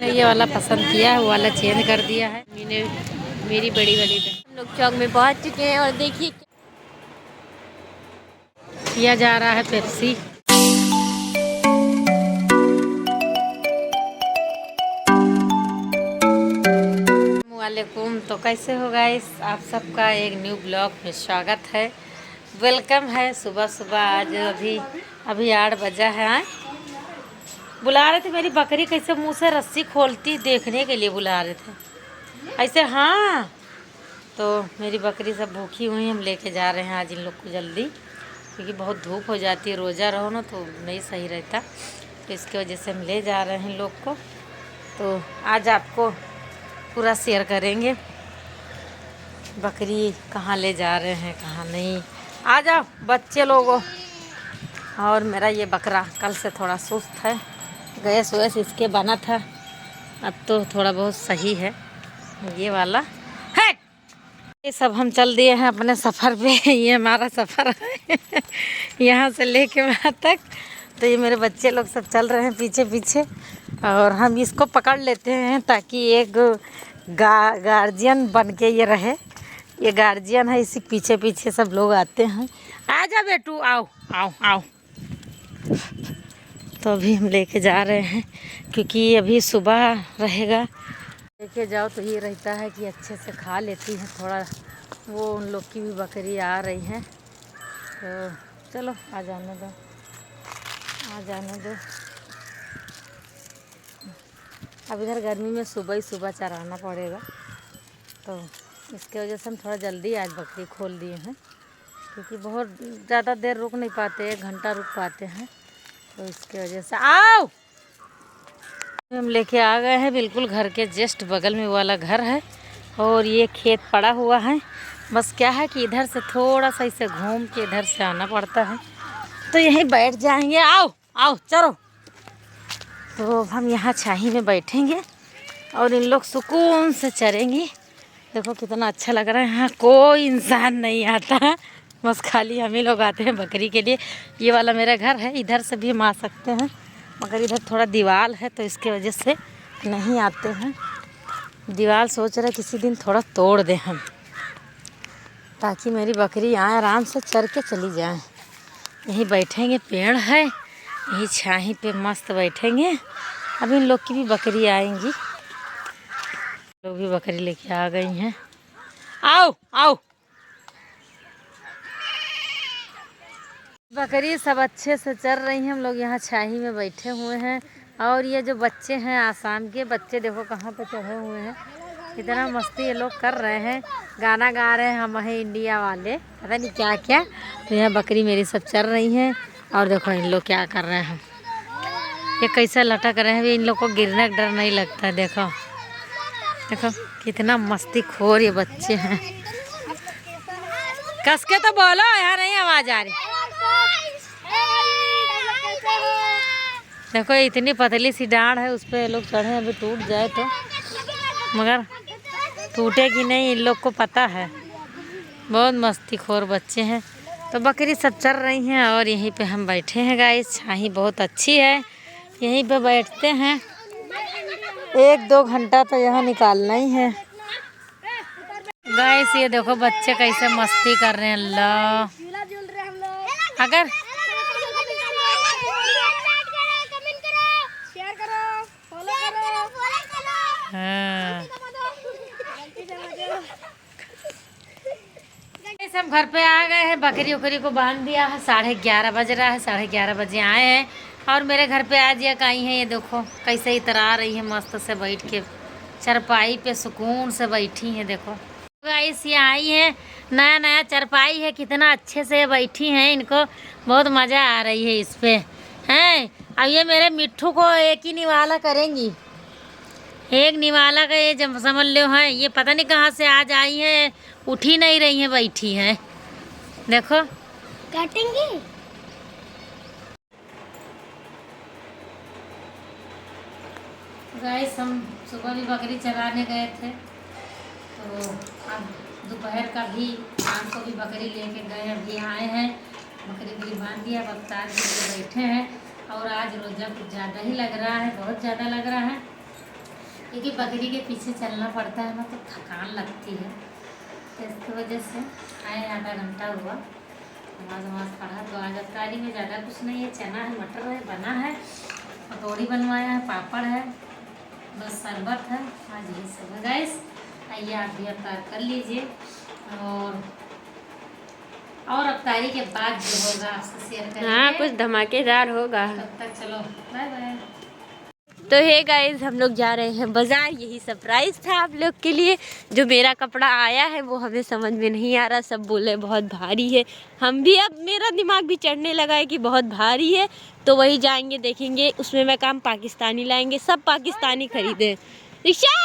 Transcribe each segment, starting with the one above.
ये वाला पसंद किया है, वो वाला चेंज कर दिया है। मैंने मेरी बड़ी वाली बहन। हम लोग चौक में पहुंच चुके हैं और देखिए किया जा रहा है पेप्सी। वालेकुम, तो कैसे हो गाइस, आप सबका एक न्यू ब्लॉग में स्वागत है, वेलकम है। सुबह सुबह आज अभी 8 बजा है। बुला रहे थे मेरी बकरी कैसे मुंह से रस्सी खोलती देखने के लिए बुला रहे थे ऐसे। हाँ, तो मेरी बकरी सब भूखी हुई, हम लेके जा रहे हैं आज इन लोग को जल्दी, क्योंकि बहुत धूप हो जाती है, रोज़ा रहो ना तो नहीं सही रहता, तो इसकी वजह से हम ले जा रहे हैं इन लोग को। तो आज आपको पूरा शेयर करेंगे बकरी कहाँ ले जा रहे हैं कहाँ नहीं। आ जाओ बच्चे लोगों। और मेरा ये बकरा कल से थोड़ा सुस्त है, गैस वैस इसके बना था, अब तो थोड़ा बहुत सही है ये वाला है। ये सब हम चल दिए हैं अपने सफ़र पे। ये हमारा सफ़र है यहाँ से लेके वहाँ तक। तो ये मेरे बच्चे लोग सब चल रहे हैं पीछे पीछे, और हम इसको पकड़ लेते हैं ताकि एक गार्जियन बन के ये रहे। ये गार्जियन है, इसी पीछे पीछे सब लोग आते हैं। आ जा बेटू, आओ आओ आओ। तो अभी हम लेके जा रहे हैं क्योंकि अभी सुबह रहेगा। लेके जाओ तो ये रहता है कि अच्छे से खा लेती है थोड़ा। वो उन लोग की भी बकरी आ रही है, तो चलो आ जाने दो, आ जाने दो। अब इधर गर्मी में सुबह ही सुबह चराना पड़ेगा, तो इसके वजह से हम थोड़ा जल्दी आज बकरी खोल दिए हैं, क्योंकि बहुत ज़्यादा देर रुक नहीं पाते, 1 घंटा रुक पाते हैं, तो इसके वजह से। आओ, हम लेके आ गए हैं बिल्कुल घर के जस्ट बगल में वाला घर है, और ये खेत पड़ा हुआ है। बस क्या है कि इधर से थोड़ा सा इसे घूम के इधर से आना पड़ता है, तो यहीं बैठ जाएंगे। आओ आओ चलो। तो हम यहाँ छाही में बैठेंगे और इन लोग सुकून से चरेंगे। देखो कितना अच्छा लग रहा है, यहाँ कोई इंसान नहीं आता, बस खाली हम ही लोग आते हैं बकरी के लिए। ये वाला मेरा घर है, इधर से भी हम आ सकते हैं, मगर इधर थोड़ा दीवार है तो इसके वजह से नहीं आते हैं। दीवार सोच रहे किसी दिन थोड़ा तोड़ दें हम, ताकि मेरी बकरी आए आराम से चर के चली जाए। यहीं बैठेंगे, पेड़ है, यहीं छाही पे मस्त बैठेंगे। अब इन लोग की भी बकरी आएंगी, लोग भी बकरी लेके आ गई हैं। आओ आओ। बकरी सब अच्छे से चर रही हैं, हम लोग यहाँ छाही में बैठे हुए हैं। और ये जो बच्चे हैं आसाम के बच्चे, देखो कहाँ पे चढ़े हुए हैं, इतना मस्ती ये लोग कर रहे हैं, गाना गा रहे हैं, हम हैं इंडिया वाले, पता नहीं क्या क्या। तो यहाँ बकरी मेरी सब चर रही हैं, और देखो इन लोग क्या कर रहे हैं, ये कैसा लटक रहे हैं। इन लोग को गिरने का डर नहीं लगता है। देखो देखो कितना मस्ती खोर ये बच्चे हैं। कस के तो बोलो, यहाँ नहीं आवाज़ आ रही। देखो इतनी पतली सी डांड है, उस पर ये लोग चढ़े, अभी टूट जाए तो, मगर टूटेगी नहीं, इन लोग को पता है। बहुत मस्तीखोर बच्चे हैं। तो बकरी सब चल रही हैं और यहीं पे हम बैठे हैं गाइस। छाही बहुत अच्छी है, यहीं पे बैठते हैं, 1-2 घंटा तो यहाँ निकालना ही है गाइस। ये देखो बच्चे कैसे मस्ती कर रहे हैं। अल्लाह, अगर हाँ, हम घर पे आ गए हैं, बकरी उकरी को बांध दिया है, 11:30 बज रहा है, 11:30 बजे आए हैं। और मेरे घर पे आज ये काई है, ये देखो कैसे इतरा रही है, मस्त से बैठ के चरपाई पे सुकून से बैठी हैं। देखो गाइस ये आई है, नया नया चरपाई है, कितना अच्छे से बैठी हैं, इनको बहुत मज़ा आ रही है इस पे हैं। अब ये मेरे मिट्ठू को एक ही निवाला करेंगी, एक निवाला का ये जब समझ लो है। ये पता नहीं कहाँ से आज आई है, उठ ही नहीं रही है, बैठी हैं। देखो काटेंगे। गाइस हम सुबह भी बकरी चराने गए थे, तो अब दोपहर का भी, शाम को भी बकरी लेके गए, अभी आए हैं, बकरी बांध दिया, बफ्तार भी बैठे हैं। और आज रोज़ा कुछ ज़्यादा ही लग रहा है, बहुत ज़्यादा लग रहा है, क्योंकि बकरी के पीछे चलना पड़ता है ना, तो थकान लगती है, तो इसकी वजह से आए आधा घंटा हुआ, नमाज पढ़ा। तो आज अफ्तारी में ज़्यादा कुछ नहीं है, चना है, मटर है, बना है, पकौड़ी बनवाया है, पापड़ है, बस शरबत है। आज यही सब है गाइस। आइए आप भी अफ्तार कर लीजिए, और अफ्तारी के बाद जो होगा आपसे शेयर करेंगे। हाँ, कुछ धमाकेदार होगा। तब तक चलो बाय बाय। तो हे गाइस, हम लोग जा रहे हैं बाजार। यही सरप्राइज था आप लोग के लिए। जो मेरा कपड़ा आया है वो हमें समझ में नहीं आ रहा, सब बोले बहुत भारी है। हम भी, अब मेरा दिमाग भी चढ़ने लगा है कि बहुत भारी है, तो वही जाएंगे देखेंगे। उसमें मैं काम पाकिस्तानी लाएंगे, सब पाकिस्तानी खरीदे। रिक्शा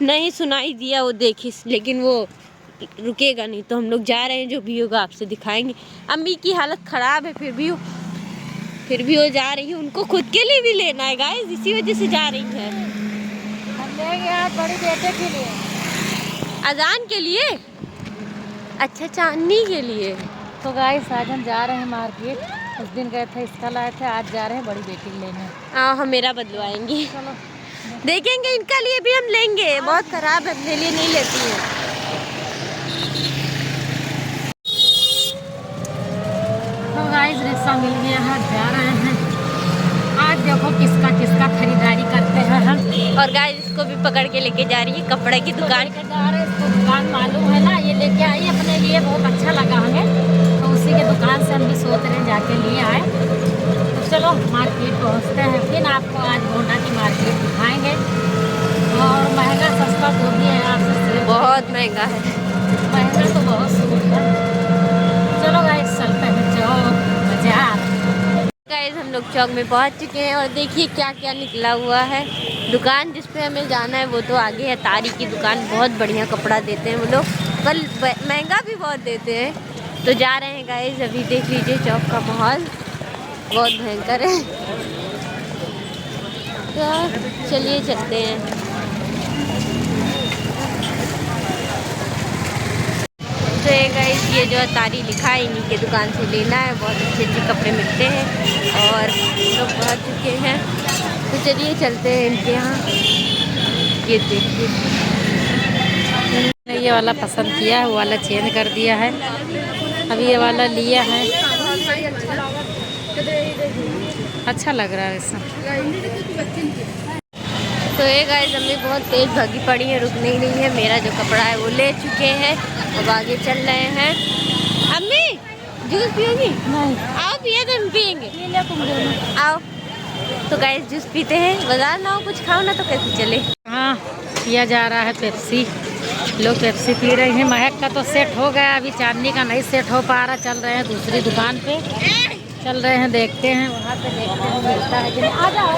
नहीं सुनाई दिया, वो देखी, लेकिन वो रुकेगा नहीं, तो हम लोग जा रहे हैं। जो भी होगा आपसे दिखाएंगे। अम्मी की हालत खराब है, फिर भी वो जा रही है। उनको खुद के लिए भी लेना है गाइस, इसी वजह से जा रही है। हम लेंगे आज बड़ी बेटे के लिए, अजान के लिए, अच्छा चांदनी के लिए। तो गाइस आज हम जा रहे हैं मार्केट। उस दिन गए थे, इसका लाए थे, आज जा रहे हैं बड़ी बेटी के लेने। हम मेरा बदलवाएंगे, चलो देखेंगे। इनका लिए भी हम लेंगे, बहुत खराब है, अपने लिए नहीं लेती है। तो गाइस रिक्शा मिल गया है, जा रहे हैं। आज देखो किसका किसका खरीदारी करते हैं हम। और गाइस इसको भी पकड़ के लेके जा रही है कपड़े की दुकान। जा रहे हैं, इसको दुकान मालूम है ना, ये लेके आई अपने लिए, बहुत अच्छा लगा हमें, तो उसी के दुकान से हम भी सोच रहे हैं जाके लिए आए। तो चलो मार्केट पहुँचते हैं, फिर आपको आज गोंडा की मार्केट दिखाएंगे। और महंगा सस्ता जो भी है आपसे, बहुत महंगा है, महंगा तो बहुत सूट है। चलो गाइस चलते हैं चौक बाजार। गाइस हम लोग चौक में पहुंच चुके हैं, और देखिए क्या क्या निकला हुआ है। दुकान जिस पे हमें जाना है वो तो आगे है, तारी की दुकान। बहुत बढ़िया कपड़ा देते हैं वो लोग, पर महंगा भी बहुत देते हैं। तो जा रहे हैं गाइस, अभी देख लीजिए चौक का माहौल बहुत भयंकर है। तो चलिए चलते हैं। तो गाइस ये जो तारी लिखा है, इन्हीं के दुकान से लेना है। बहुत अच्छे अच्छे कपड़े मिलते हैं, और लोग पहुँच चुके हैं। तो चलिए चलते हैं इनके यहाँ। ये देखिए, ये वाला पसंद किया है, वो वाला चेंज कर दिया है, अभी ये वाला लिया है। अच्छा लग रहा है वैसा। तो ये गाइस अम्मी बहुत तेज़ भागी पड़ी है, रुक नहीं रही है। मेरा जो कपड़ा है वो ले चुके हैं, अब आगे चल रहे हैं। अम्मी जूस पियोगी? नहीं, आओ पिए, तो हम पियेंगे। ये ले तुम दोनों। आओ। तो गाइस जूस पीते हैं, बाजार ना हो कुछ खाओ ना, तो कैसे चले। हाँ, पिया जा रहा है पेप्सी, लोग पेप्सी पी रहे हैं। महक का तो सेट हो गया, अभी चांदनी का नहीं सेट हो पा रहा। चल रहे हैं दूसरी दुकान पे, चल रहे हैं, देखते हैं वहाँ पे, देखते हैं मिलता है कि नहीं। आ जाओ।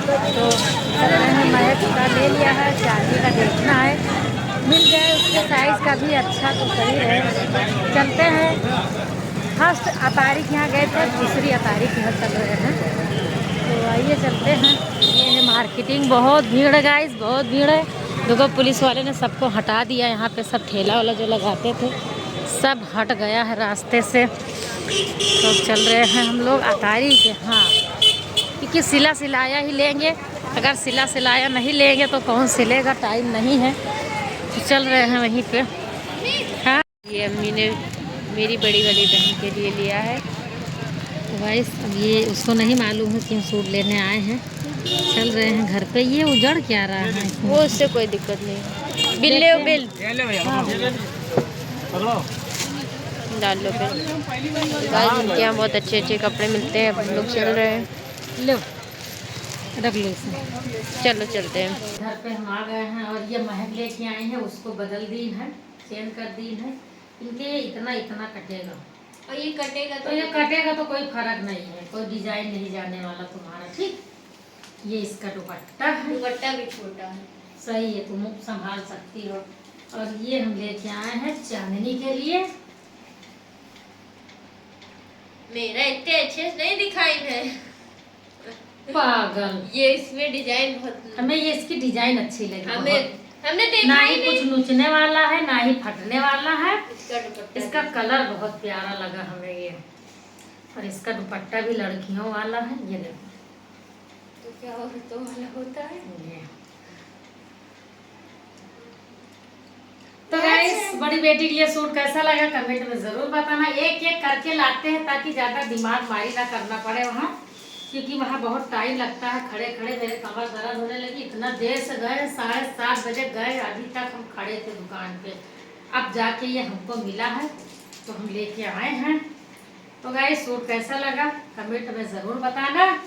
तो चल रहे हैं, महक का ले लिया है, चांदनी का देखना है, मिल जाए उसके साइज़ का भी अच्छा तो सही है। चलते हैं, फर्स्ट अतारी के यहाँ गए थे, दूसरी अतारी के यहाँ चल रहे हैं। तो आइए चलते हैं। ये है मार्केटिंग, बहुत भीड़ है गाइस, बहुत भीड़ है। देखो पुलिस वाले ने सबको हटा दिया, यहाँ पे सब ठेला वाला जो लगाते थे सब हट गया है रास्ते से। तो चल रहे हैं हम लोग अतारी के, हाँ, क्योंकि सिला सिलाया ही लेंगे। अगर सिला सिलाया नहीं लेंगे तो कौन सिलेगा, टाइम नहीं है। तो चल रहे हैं वहीं पे। हाँ, ये अम्मी ने मेरी बड़ी वाली बहन के लिए लिया है। तो भाई अब ये उसको नहीं मालूम है कि हम सूट लेने आए हैं। चल रहे हैं घर पे। ये उजड़ क्या रहा है इसमें? वो उससे कोई दिक्कत नहीं। बिल ले, बिल डाल लो बिल। गाइस इनके यहाँ बहुत अच्छे अच्छे कपड़े मिलते हैं। हम लोग चल रहे हैं, लो रख लो इसे। चलो चलते हैं। घर पे हम आ गए हैं, और ये महक लेके आए हैं, उसको बदल दी है, चेंज कर दी है। इनके इतना इतना कटेगा, और ये कटेगा तो ये कटेगा तो कोई फर्क नहीं है, कोई डिजाइन नहीं जाने वाला तुम्हारा। ठीक, ये इसका दुपट्टा है, दुपट्टा भी छोटा है, सही है, तुम संभाल सकती हो। और ये हम लेके आए हैं चांदनी के लिए। मेरा इतने अच्छे से नहीं दिखाई है, पागल, ये इसमें डिजाइन बहुत, हमें ये इसकी डिजाइन अच्छी लगी। हमने देखा ना ही ही नहीं। कुछ नोचने वाला है, ना ही फटने वाला है। इसका दुपट्टा, इसका कलर बहुत प्यारा लगा हमें ये, और इसका दुपट्टा भी लड़कियों वाला है। ये देखो, क्या औरतों वाला होता है। ये। तो गाइस बड़ी बेटी के लिए सूट कैसा लगा कमेंट में जरूर बताना। एक एक करके लाते हैं ताकि ज्यादा दिमाग मारी ना करना पड़े वहाँ, क्योंकि वहाँ बहुत टाइम लगता है खड़े खड़े। मेरे कमर दर्द होने लगी, इतना देर से गए, 7:30 बजे गए, अभी तक हम खड़े थे दुकान पे। अब जाके ये हमको मिला है तो हम लेके आए हैं। तो गाइस सूट कैसा लगा कमेंट में ज़रूर बताना।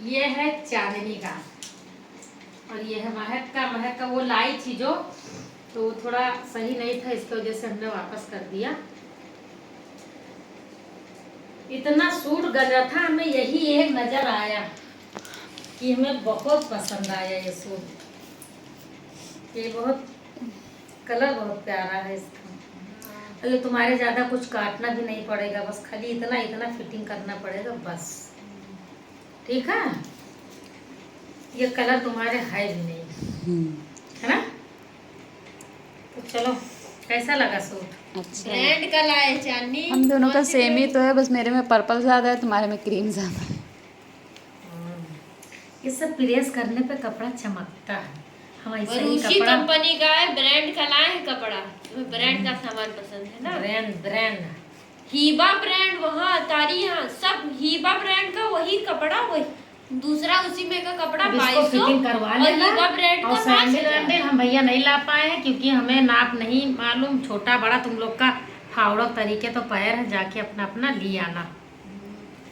ये है चांदनी का और ये है महक का वो लाई थी जो, तो वो थोड़ा सही नहीं था, इसकी वजह से हमने वापस कर दिया। इतना सूट गया था, हमें यही एक नजर आया कि हमें बहुत पसंद आया ये सूट। ये बहुत कलर बहुत प्यारा है इसका। और ये तुम्हारे ज़्यादा कुछ काटना भी नहीं पड़ेगा, बस खाली इतना इतना फिटिंग करना पड़ेगा बस, ठीक है। ये कलर तुम्हारे है भी नहीं, है ना। तो चलो कैसा लगा सूट? अच्छा ब्रांड का लाए चांदनी। हम दोनों का सेम ही तो है, बस मेरे में पर्पल ज्यादा है, तुम्हारे में क्रीम ज्यादा है। ये सब प्रेस करने पे कपड़ा चमकता है। हम ऐसे ही रूसी कपड़ा, कंपनी का है, ब्रांड का लाए है कपड़ा। तुम्हें ब्रांड का सामान पसंद है ना। ब्रांड हीबा ब्रांड वहाँ तारी, यहाँ सब हीबा ब्रांड का वही कपड़ा, वही दूसरा उसी में का कपड़ा अब इसको 2200 फिटिंग करवा और लेना। हीबा ब्रांड और का सैंडल 5000। वैंडल हम भैया नहीं ला पाए हैं क्योंकि हमें नाप नहीं मालूम, छोटा बड़ा तुम लोग का फावड़ा तरीके तो पैर है, जाके अपना अपना ले आना।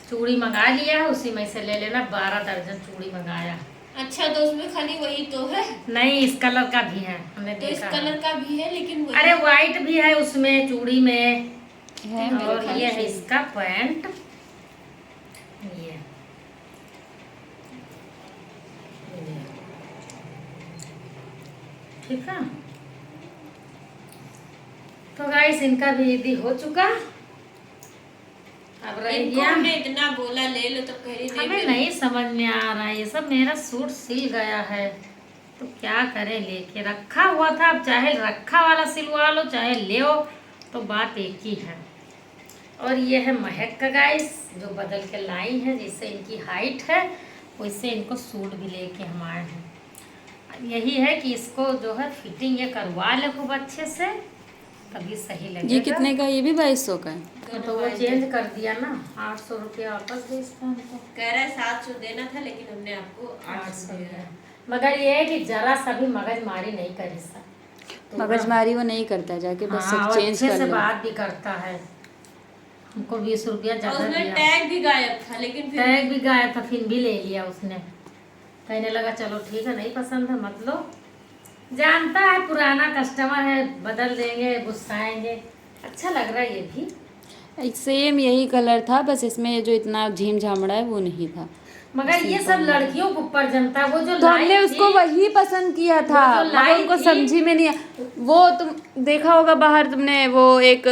चूड़ी मंगा लिया है, उसी में से ले लेना। 12 दर्जन चूड़ी मंगाया। अच्छा तो उसमें खाली वही तो है, नहीं इस कलर का भी है, हमने तो इस देखा कलर है। का भी है लेकिन वही। अरे व्हाइट भी है उसमें चूड़ी में। है और मेरे ये है इसका पैंट, ये ठीक है। तो गाइस इनका भी यदि हो चुका, अब रह इनको गया। हमने इतना बोला ले लो तो कह रही नहीं हमें ले लो। नहीं समझ में आ रहा है, ये सब मेरा सूट सिल गया है तो क्या करें। लेके रखा हुआ था, अब चाहे रखा वाला सिलवा लो चाहे ले हो, तो बात एक ही है। और ये है महक का गाइस जो बदल के लाई है, जिससे इनकी हाइट है वैसे इनको सूट भी लेके हम आए हैं। यही है कि इसको जो है फिटिंग ये करवा ले खूब अच्छे से, तभी सही लगेगा। ये कितने का? ये भी 2200 का है। तो वो चेंज कर दिया ना, 800 रुपया वापस दे इसका हमको। कह रहा है 700 देना था लेकिन हमने आपको 800 800 दिया। मगर ये है कि जरा सा भी मगजमारी नहीं करी सा, तो मगजमारी वो नहीं करता, जाके बस हाँ, सब और चेंज अच्छे कर से लो। बात भी करता है। हमको 20 रुपया और ज्यादा उसमें दिया। टैग भी गायब था लेकिन फिर टैग भी गाया था, फिर भी ले लिया उसने। कहने लगा चलो ठीक है, नहीं पसंद है मत लो। जानता है पुराना कस्टमर है, बदल देंगे, गुस्साएंगे। अच्छा लग रहा है ये भी। सेम यही कलर था, बस इसमें जो इतना झीम झामड़ा है वो नहीं था। मगर ये सब लड़कियों के ऊपर जमता है। वो जो तो हमने लाई उसको थी, वही पसंद किया था, वो जो मगर लाई उनको थी- समझी में नहीं आया। वो तुम देखा होगा बाहर तुमने, वो एक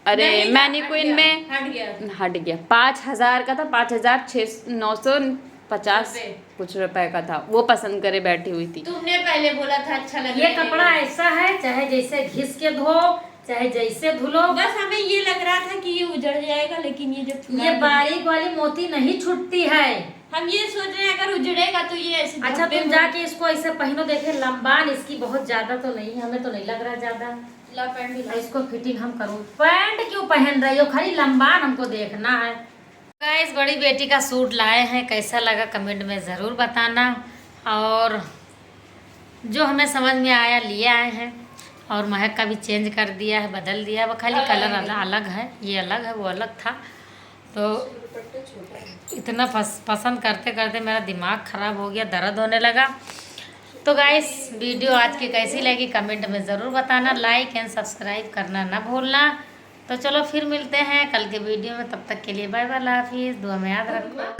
अरे नहीं, मैनिक्विन हट में गया, हट गया। हट गया। 5000 का था, 5950 कुछ रुपए का था, वो पसंद करे बैठी हुई थी। तुमने पहले बोला था अच्छा लग ये कपड़ा ऐसा है, चाहे जैसे घिस के धो चाहे जैसे धुलो, बस हमें ये लग रहा था कि ये उजड़ जाएगा, लेकिन ये जब ये बारीक वाली मोती नहीं छूटती है। हम ये सोच रहे हैं अगर उजड़ेगा तो ये ऐसे अच्छा धब्बे तुम में- जाके इसको ऐसे पहनो, देखे लंबान इसकी बहुत ज्यादा तो नहीं है, हमें तो नहीं लग रहा ज्यादा। ला पैंट भी ला। और इसको फिटिंग हम करूँ। पैंट क्यों पहन रही हो, खाली लंबान हमको देखना है। गाइस बड़ी बेटी का सूट लाए हैं, कैसा लगा कमेंट में ज़रूर बताना। और जो हमें समझ में आया लिए आए हैं, और महक का भी चेंज कर दिया है, बदल दिया है। वो खाली कलर अलग है, ये अलग है वो अलग था। तो इतना पसंद करते करते मेरा दिमाग ख़राब हो गया, दर्द होने लगा। तो गाइस वीडियो आज की कैसी लगी कमेंट में ज़रूर बताना, लाइक एंड सब्सक्राइब करना ना भूलना। तो चलो फिर मिलते हैं कल के वीडियो में, तब तक के लिए बाय बाय, हाफिज़, दुआ में याद रखना।